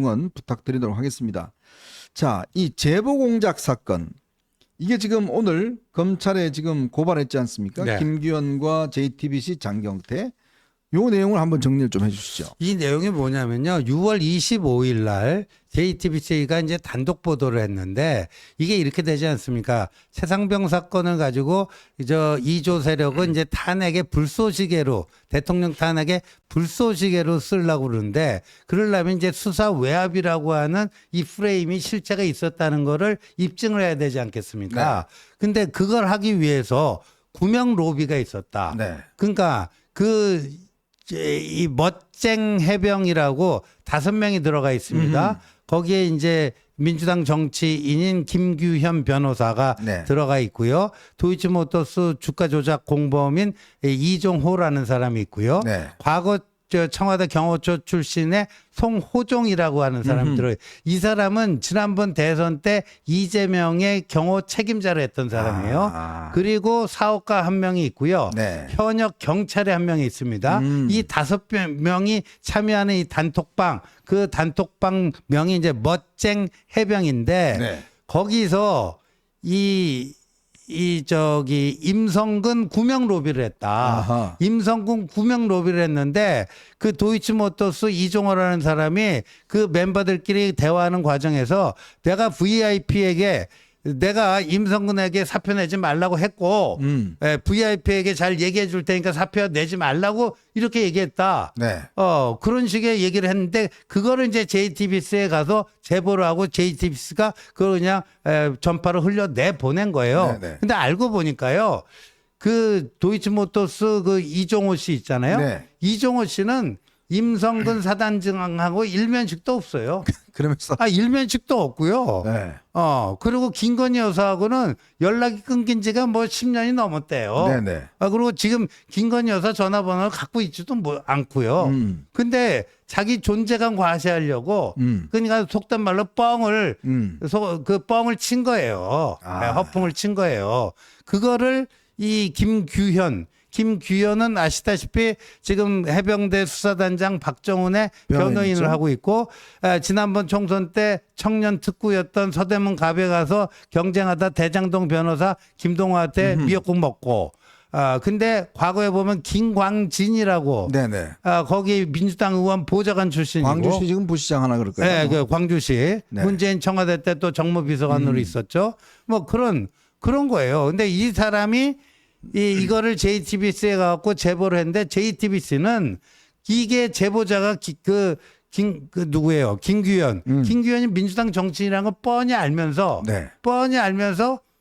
응원 부탁드리도록 하겠습니다. 자, 이 제보 공작 사건 이게 지금 오늘 검찰에 지금 고발했지 않습니까? 네. 김규현과 JTBC 장경태 요 내용을 한번 정리를 좀 해주시죠. 이 내용이 뭐냐면요. 6월 25일 날 JTBC가 이제 단독 보도를 했는데 이게 이렇게 되지 않습니까? 최상병 사건을 가지고 이조 세력은 이제 탄핵의 불쏘시개로 대통령 탄핵의 불쏘시개로 쓰려고 그러는데 그러려면 이제 수사 외압이라고 하는 이 프레임이 실체가 있었다는 거를 입증을 해야 되지 않겠습니까? 근데 그걸 하기 위해서 구명 로비가 있었다. 네. 그러니까 이 멋쟁 해병이라고 5명이 들어가 있습니다. 거기에 이제 민주당 정치인인 김규현 변호사가 네. 들어가 있고요. 도이치모터스 주가 조작 공범인 이종호라는 사람이 있고요. 네. 과거 청와대 경호처 출신의 송호종이라고 하는 사람이 들어요. 이 사람은 지난번 대선 때 이재명의 경호 책임자를 했던 사람이에요. 그리고 사업가 한 명이 있고요. 네. 현역 경찰에 한 명이 있습니다. 이 5명이 참여하는 이 단톡방, 그 단톡방 명이 이제 멋쟁 해병인데 네. 거기서 임성근 구명 로비를 했다. 아하. 임성근 구명 로비를 했는데 그 도이치모터스 이종호라는 사람이 그 멤버들끼리 대화하는 과정에서 내가 임성근에게 사표 내지 말라고 했고 VIP에게 잘 얘기해 줄 테니까 사표 내지 말라고 이렇게 얘기했다. 네. 그런 식의 얘기를 했는데 그거를 이제 JTBC에 가서 제보를 하고 JTBC가 그걸 그냥 전파를 흘려내 보낸 거예요. 네네. 근데 알고 보니까요. 그 도이치모터스 그 이종호 씨 있잖아요. 네. 이종호 씨는 임성근 사단장하고 일면식도 없어요. 그러면서 일면식도 없고요. 네. 그리고 김건희 여사하고는 연락이 끊긴 지가 뭐 10년이 넘었대요. 네네. 그리고 지금 김건희 여사 전화번호를 갖고 있지도 않고요. 근데 자기 존재감 과시하려고 그러니까 속된 말로 그 뻥을 친 거예요. 허풍을 친 거예요. 그거를 이 김규현은 아시다시피 지금 해병대 수사단장 박정훈의 변호인을 하고 있고 지난번 총선 때 청년 특구였던 서대문 갑에 가서 경쟁하다 대장동 변호사 김동화한테 미역국 먹고 근데 과거에 보면 김광진이라고 네네. 거기 민주당 의원 보좌관 출신이고 광주시 지금 부시장 하나 그럴 거예요. 네, 그 광주시 네. 문재인 청와대 때 또 정무비서관으로 있었죠. 뭐 그런 거예요. 근데 이 사람이 이거를 JTBC에 가갖고 제보를 했는데 JTBC는 이게 제보자가 누구예요? 김규현. 김규현이 민주당 정치인이라는 걸 뻔히 알면서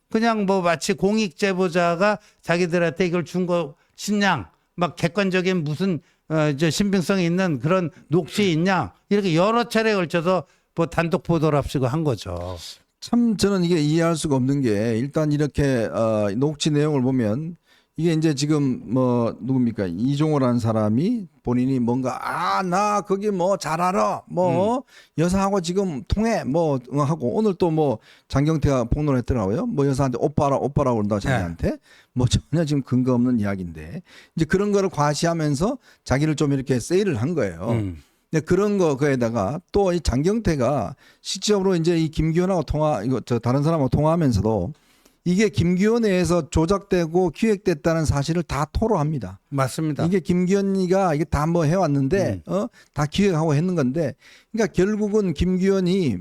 그냥 뭐 마치 공익 제보자가 자기들한테 이걸 준 거 신냥 막 객관적인 무슨 신빙성이 있는 그런 녹취 있냐 이렇게 여러 차례에 걸쳐서 뭐 단독 보도를 합시고 한 거죠. 참 저는 이게 이해할 수가 없는 게 일단 이렇게 녹취 내용을 보면 이게 이제 지금 뭐 누굽니까 이종호라는 사람이 본인이 뭔가 나 거기 뭐 잘 알아 뭐 여사하고 지금 통해 뭐 하고 오늘 또 뭐 장경태가 폭로를 했더라고요. 뭐 여사한테 오빠라고 그런다 자기한테 뭐 전혀 지금 근거 없는 이야기인데 이제 그런 거를 과시하면서 자기를 좀 이렇게 세일을 한 거예요. 근데 그런 거에다가 또 이 장경태가 실질적으로 이제 이 김규현하고 다른 사람하고 통화하면서도 이게 김규현에서 조작되고 기획됐다는 사실을 다 토로합니다. 맞습니다. 이게 김규현이가 이게 다 뭐 해왔는데 다 기획하고 했는 건데 그러니까 결국은 김규현이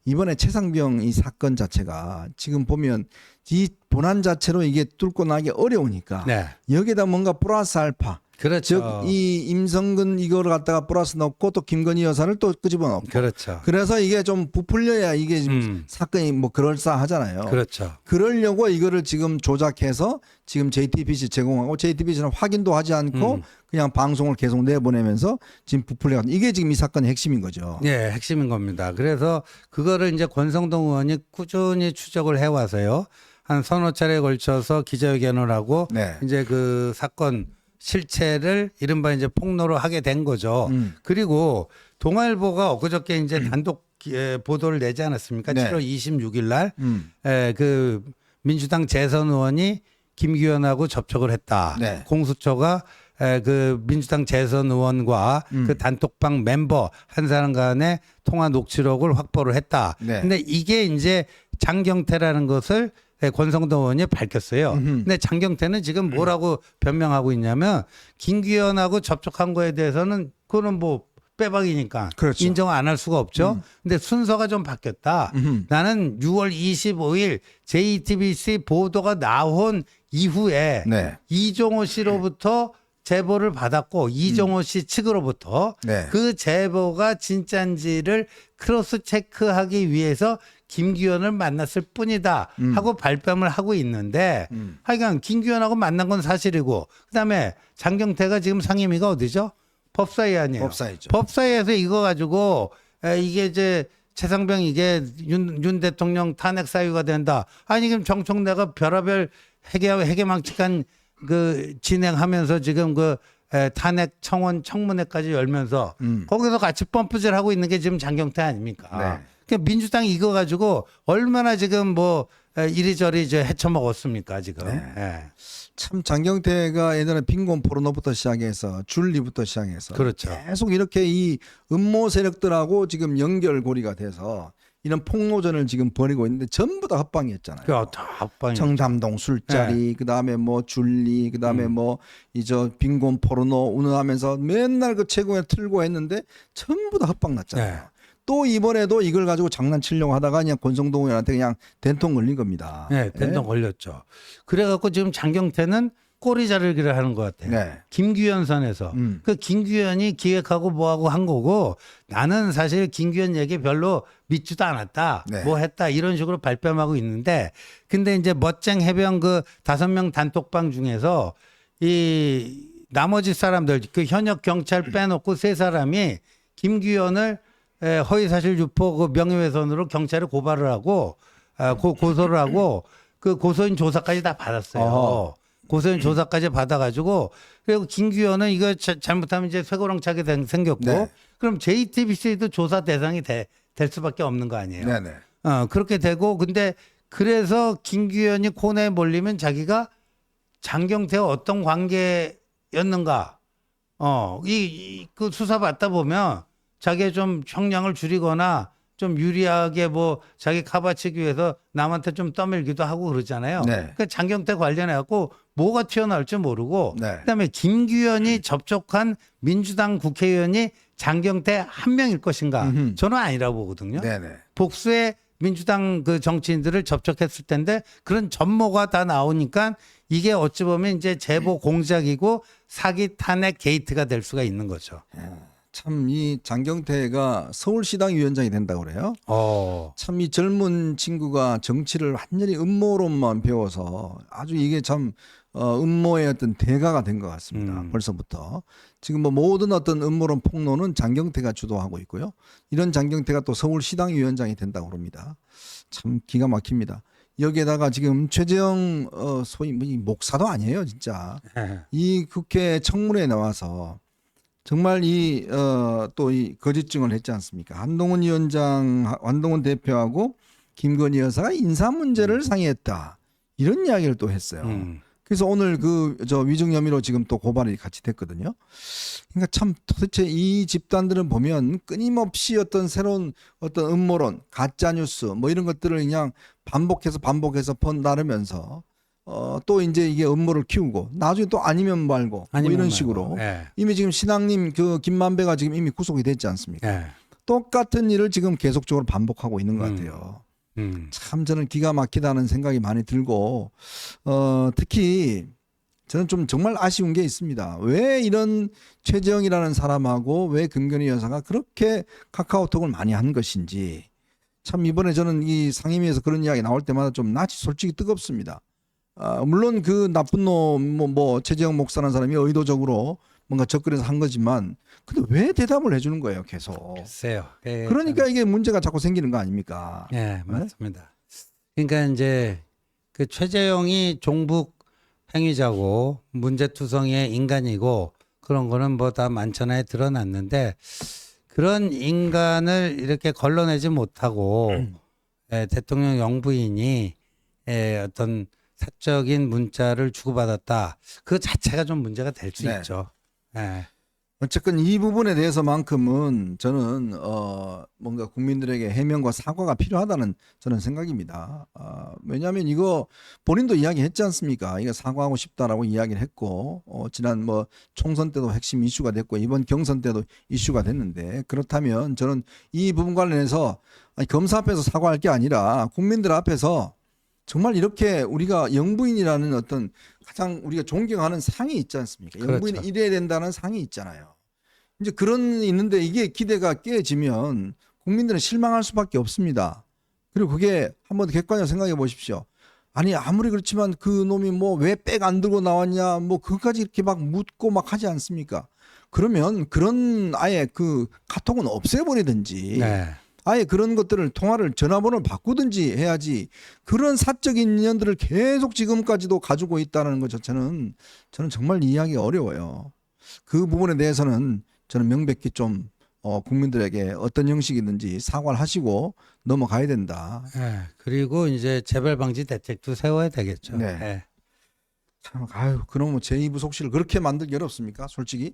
이번에 최상병 이 사건 자체가 지금 보면 이 본안 자체로 이게 뚫고 나기 어려우니까 여기에다 뭔가 플러스 알파 그렇죠. 즉 이 임성근 이거를 갖다가 플러스 넣고 또 김건희 여사를 또 끄집어 넣고 그렇죠. 그래서 이게 좀 부풀려야 이게 지금 사건이 뭐 그럴싸하잖아요. 그렇죠. 그러려고 이거를 지금 조작해서 지금 JTBC 제공하고 JTBC는 확인도 하지 않고 그냥 방송을 계속 내보내면서 지금 부풀려 이게 지금 이 사건의 핵심인 거죠. 네, 핵심인 겁니다. 그래서 그거를 이제 권성동 의원이 꾸준히 추적을 해와서요. 한 서너 차례에 걸쳐서 기자회견을 하고 이제 그 사건 실체를 이른바 이제 폭로를 하게 된 거죠. 그리고 동아일보가 엊그저께 이제 단독 보도를 내지 않았습니까? 7월 26일 날 그 민주당 재선 의원이 김규현하고 접촉을 했다. 공수처가 그 민주당 재선 의원과 그 단톡방 멤버 한 사람 간의 통화 녹취록을 확보를 했다. 네. 근데 이게 이제 장경태라는 것을 권성동 의원이 밝혔어요. 근데 장경태는 지금 뭐라고 변명하고 있냐면 김기현하고 접촉한 거에 대해서는 그거는 뭐 빼박이니까 그렇죠. 인정 안 할 수가 없죠. 근데 순서가 좀 바뀌었다. 나는 6월 25일 JTBC 보도가 나온 이후에 네. 이종호 씨로부터 제보를 받았고 이종호 씨 측으로부터 네. 그 제보가 진짜인지를 크로스 체크하기 위해서 김기현을 만났을 뿐이다 하고 발뺌을 하고 있는데 하여간 김기현하고 만난 건 사실이고 그다음에 장경태가 지금 상임위가 어디죠? 법사위 아니에요. 법사위죠. 법사위에서 이거 가지고 이게 이제 최상병 이게 윤 대통령 탄핵 사유가 된다. 아니 그럼 정청래가 별의별 해괴망측한 그 진행하면서 지금 그 탄핵 청원 청문회까지 열면서 거기서 같이 펌프질하고 있는 게 지금 장경태 아닙니까? 네. 그러니까 민주당이 이거 가지고 얼마나 지금 뭐 이리저리 이제 헤쳐먹었습니까 지금? 예. 참 장경태가 예전에 빈곤 포르노부터 시작해서 줄리부터 시작해서 그렇죠. 계속 이렇게 이 음모 세력들하고 지금 연결고리가 돼서 이런 폭로전을 지금 벌이고 있는데 전부 다 합방이었잖아요. 다 합방이. 청담동 술자리, 그다음에 뭐 줄리, 그다음에 뭐 이저 빈곤 포르노 운운하면서 맨날 그 최고에 틀고 했는데 전부 다 합방 났잖아요. 네. 또 이번에도 이걸 가지고 장난치려고 하다가 그냥 권성동 의원한테 그냥 된통 걸린 겁니다. 네, 된통 걸렸죠. 그래갖고 지금 장경태는 꼬리 자르기를 하는 것 같아요. 네. 김규현 선에서. 그 김규현이 기획하고 뭐하고 한 거고 나는 사실 김규현 얘기 별로 믿지도 않았다. 네. 뭐 했다. 이런 식으로 발뺌하고 있는데 근데 이제 멋쟁 해병 그 5명 단톡방 중에서 이 나머지 사람들 그 현역 경찰 빼놓고 3사람이 김규현을 허위사실 유포 그 명예훼손으로 경찰에 고발을 하고 고소를 하고 그 고소인 조사까지 다 받았어요. 어허. 고소인 조사까지 받아가지고 그리고 김규현은 이거 잘못하면 이제 쇠고랑차게 생겼고 네. 그럼 JTBC도 조사 대상이 될 수밖에 없는 거 아니에요. 네네. 그렇게 되고 근데 그래서 김규현이 코너에 몰리면 자기가 장경태와 어떤 관계였는가 그 수사 받다 보면 자기가 좀 형량을 줄이거나 좀 유리하게 뭐 자기 카바치기 위해서 남한테 좀 떠밀기도 하고 그러잖아요. 네. 그러니까 장경태 관련해 갖고 뭐가 튀어나올지 모르고 네. 그다음에 김규현이 접촉한 민주당 국회의원이 장경태 한 명일 것인가? 저는 아니라고 보거든요. 네네. 복수의 민주당 그 정치인들을 접촉했을 텐데 그런 전모가 다 나오니까 이게 어찌 보면 이제 제보 공작이고 사기 탄핵 게이트가 될 수가 있는 거죠. 참 이 장경태가 서울시당 위원장이 된다고 그래요. 참 이 젊은 친구가 정치를 완전히 음모론만 배워서 아주 이게 참 음모의 어떤 대가가 된 것 같습니다. 벌써부터 지금 뭐 모든 어떤 음모론 폭로는 장경태가 주도하고 있고요. 이런 장경태가 또 서울시당 위원장이 된다고 그럽니다. 참 기가 막힙니다. 여기에다가 지금 최재형 소위 뭐 이 목사도 아니에요, 진짜. 이 국회 청문회에 나와서 정말 또 이 거짓증을 했지 않습니까? 한동훈 위원장, 한동훈 대표하고 김건희 여사가 인사 문제를 상의했다. 이런 이야기를 또 했어요. 그래서 오늘 저 위증 혐의로 지금 또 고발이 같이 됐거든요. 그러니까 참 도대체 이 집단들은 보면 끊임없이 어떤 새로운 어떤 음모론, 가짜 뉴스 뭐 이런 것들을 그냥 반복해서 나르면서 또 이제 이게 음모를 키우고 나중에 또 아니면 말고 뭐 이런 식으로 이미 지금 신앙님 그 김만배가 지금 이미 구속이 됐지 않습니까? 똑같은 일을 지금 계속적으로 반복하고 있는 것 같아요. 참 저는 기가 막히다는 생각이 많이 들고 특히 저는 좀 정말 아쉬운 게 있습니다. 왜 이런 최재형이라는 사람하고 왜 김건희 여사가 그렇게 카카오톡을 많이 한 것인지 참 이번에 저는 이 상임위에서 그런 이야기 나올 때마다 좀 낯이 솔직히 뜨겁습니다. 물론 그 나쁜 놈 뭐 최재형 목사라는 사람이 의도적으로 뭔가 접근해서 한 거지만 근데 왜 대답을 해주는 거예요 계속. 글쎄요. 그러니까 이게 문제가 자꾸 생기는 거 아닙니까? 네, 맞습니다. 그러니까 이제 그 최재형이 종북 행위자고 문제투성이의 인간이고 그런 거는 뭐 다 만천하에 드러났는데 그런 인간을 이렇게 걸러내지 못하고 대통령 영부인이 어떤 사적인 문자를 주고받았다. 그 자체가 좀 문제가 될 수 네. 있죠. 예. 어쨌건 이 부분에 대해서만큼은 저는 뭔가 국민들에게 해명과 사과가 필요하다는 저는 생각입니다. 왜냐하면 이거 본인도 이야기했지 않습니까? 이거 사과하고 싶다라고 이야기를 했고 지난 뭐 총선 때도 핵심 이슈가 됐고 이번 경선 때도 이슈가 됐는데 그렇다면 저는 이 부분 관련해서 아니, 검사 앞에서 사과할 게 아니라 국민들 앞에서 정말 이렇게 우리가 영부인이라는 어떤 가장 우리가 존경하는 상이 있지 않습니까? 영부인이 그렇죠. 이래야 된다는 상이 있잖아요. 이제 그런 있는데 이게 기대가 깨지면 국민들은 실망할 수밖에 없습니다. 그리고 그게 한번 객관적으로 생각해 보십시오. 아니 아무리 그렇지만 그 놈이 뭐 왜 백 안 들고 나왔냐 뭐 그까지 이렇게 막 묻고 막 하지 않습니까? 그러면 그런 아예 그 카톡은 없애버리든지 네. 아예 그런 것들을 통화를 전화번호를 바꾸든지 해야지 그런 사적 인연들을 계속 지금까지도 가지고 있다는 것 자체는 저는 정말 이해하기 어려워요. 그 부분에 대해서는 저는 명백히 좀 국민들에게 어떤 형식이든지 사과를 하시고 넘어가야 된다. 예. 그리고 이제 재발 방지 대책도 세워야 되겠죠. 네. 예. 참, 아유, 그놈의 제2부속실을 그렇게 만들기 어렵습니까? 솔직히.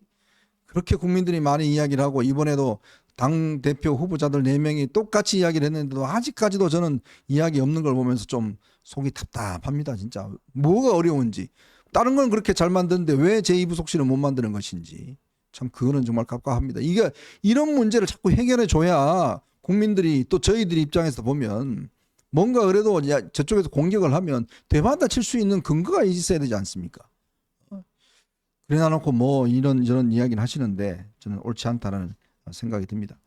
그렇게 국민들이 많이 이야기를 하고 이번에도 당 대표 후보자들 4명이 똑같이 이야기를 했는데도 아직까지도 저는 이야기 없는 걸 보면서 좀 속이 답답합니다. 진짜 뭐가 어려운지 다른 건 그렇게 잘 만드는데 왜 제2부속실을 못 만드는 것인지 참 그거는 정말 깝깝합니다. 이게 이런 문제를 자꾸 해결해 줘야 국민들이 또 저희들 입장에서 보면 뭔가 그래도 저쪽에서 공격을 하면 되받아 칠 수 있는 근거가 있어야 되지 않습니까? 그래 놔놓고 뭐 이런 저런 이야기를 하시는데 저는 옳지 않다라는 생각이 듭니다.